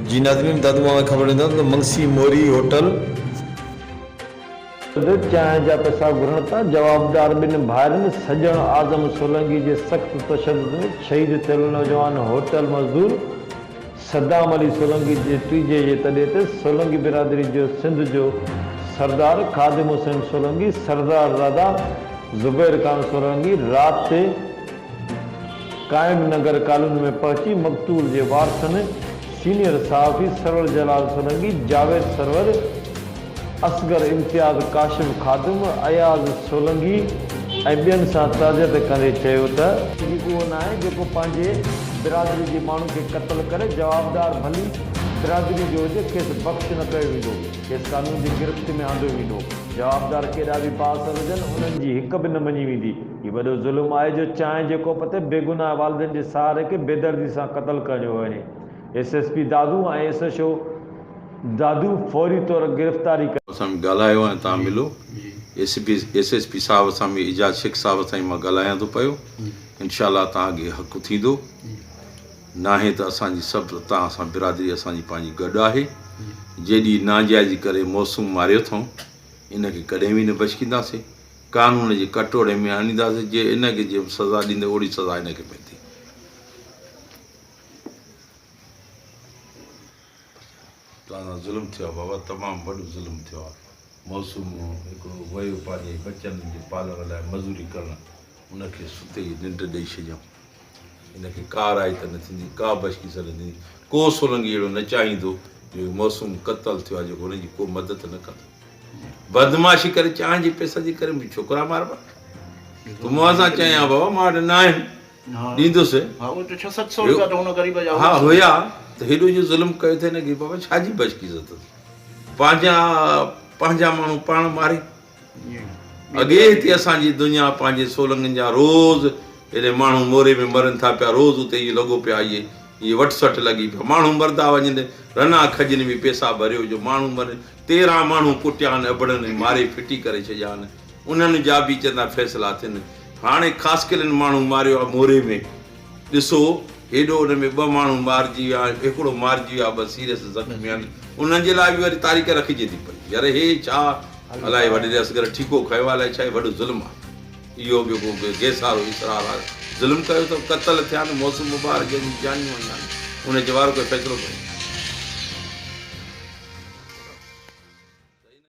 जी नाज़रीन, दादू मां ख़बर ॾींदो त मंगसी मोरी होटल चांहि जा पैसा घुरण था। जवाबदार ॿिनि भाइरनि सॼण आज़म सोलंकी जे सख़्त तशद्दुद में शहीद थियल नौजवान होटल मज़दूर सद्दाम अली सोलंकी जे टीजे जे तॾे ते सोलंकी बिरादरी जो सिंध जो सरदार खादिम हुसैन सोलंकी, सरदार राधा ज़ुबैर खान सोलंकी रात कायम नगर कॉलोनी में पहुंची मक़तूल के वारसनि सीनियर सहाफ़ी सरवर जलाल सोलंकी, जावेद सरवर, असगर इम्तियाज़, काशिफ खादिम, अयाज़ सोलंकी ऐं ॿियनि सां ताज़ियत कंदे चयो त उहो न आहे जेको पंहिंजे बिरादरी जे माण्हू खे क़त्ल करे जवाबदार भली बिरादरी जो हुजे, खेसि बख़्श न कयो वेंदो, खेसि कानून जी गिरफ़्त में आंदो वेंदो। जवाबदार केॾा बि पास हुजनि उन्हनि जी हिक बि न मञी वेंदी। हीउ वॾो ज़ुल्म आहे जो चांहि जेको पते बेगुनाह वालिदनि जे सहारे खे बेदर्दी सां क़त्ल कयो वञे। SSP दादू ऐं SHO दादू फौरी तौर गिरफ़्तारी असां ॻाल्हायो ऐं तव्हां मिलो। SSP साहब सां बि इजाज़ शेख साहब सां मां ॻाल्हायां थो पियो। इंशाअल्लाह तव्हांखे हक़ु थींदो। नाहे त असांजी सभु तव्हां सां बिरादरी असांजी पंहिंजी गॾु आहे। जेॾी नाजाइज़ी करे मौसूम मारियो अथऊं इनखे कॾहिं बि न बचकींदासीं, कानून जे कटोरे में आणींदासीं। जे इनखे जे सज़ा ॾींदे ओड़ी सज़ा इनखे पवंदी। तव्हां ज़ुल्म थियो आहे बाबा, तमामु वॾो ज़ुल्म थियो आहे। मौसूम हिकिड़ो वियो पंहिंजे बचनि जे पालण लाइ मज़ूरी करणु, उनखे सुते ई निंड ॾेई छॾियऊं। इनखे का रायत न थींदी, का बचकी सघंदी, को सोलंकी अहिड़ो न चाहींदो जो मौसूम क़त्ल थियो आहे जेको हुनजी को मदद न कंदो। बदमाशी करे चांहि जे पैसा जे करे बि छोकिरा मारबा। तूं मूं सां चई हा बाबा मां वटि न आहिनि, ॾींदुसि। हा हुया त हेॾो जो ज़ुल्म कयो अथई हिनखे बाबा छाजी बचकी अथसि। पंहिंजा माण्हू पाण मारे। अॻे हिते असांजी दुनिया पंहिंजे सोलंकनि जा रोज़ हेॾे माण्हू मोरे में मरनि था पिया, रोज़ उते इहो लॻो पिया, इहे वट सट लॻी पिया। माण्हू मरंदा वञनि, रना खजनि में पैसा भरियो जो माण्हू मरे। 13 माण्हू कुटिया आहिनि, अबड़नि मारे फिटी करे छॾिया आहिनि। उन्हनि जा बि चवंदा फ़ैसिला थियनि। हाणे ख़ासि करे माण्हू मारियो आहे मोरे में, ॾिसो हेॾो हुन में 2 माण्हू मारिजी विया, हिकिड़ो मारिजी विया, 2 सीरियस ज़ख़्मी आहिनि। उन्हनि जे लाइ बि वरी तारीख़ रखिजे थी पई। यार हे छा अलाए वॾे असगर ठीको खयो आहे, अलाए छा वॾो ज़ुल्म आहे इहो। ॿियो को गैसारो इसरार आहे, ज़ुल्म कयो त क़त्ल थिया आहिनि, मौसूम ॿार जंहिंजी जानियूं आहिनि, उन जवाब कोई फ़ैसिलो कयो।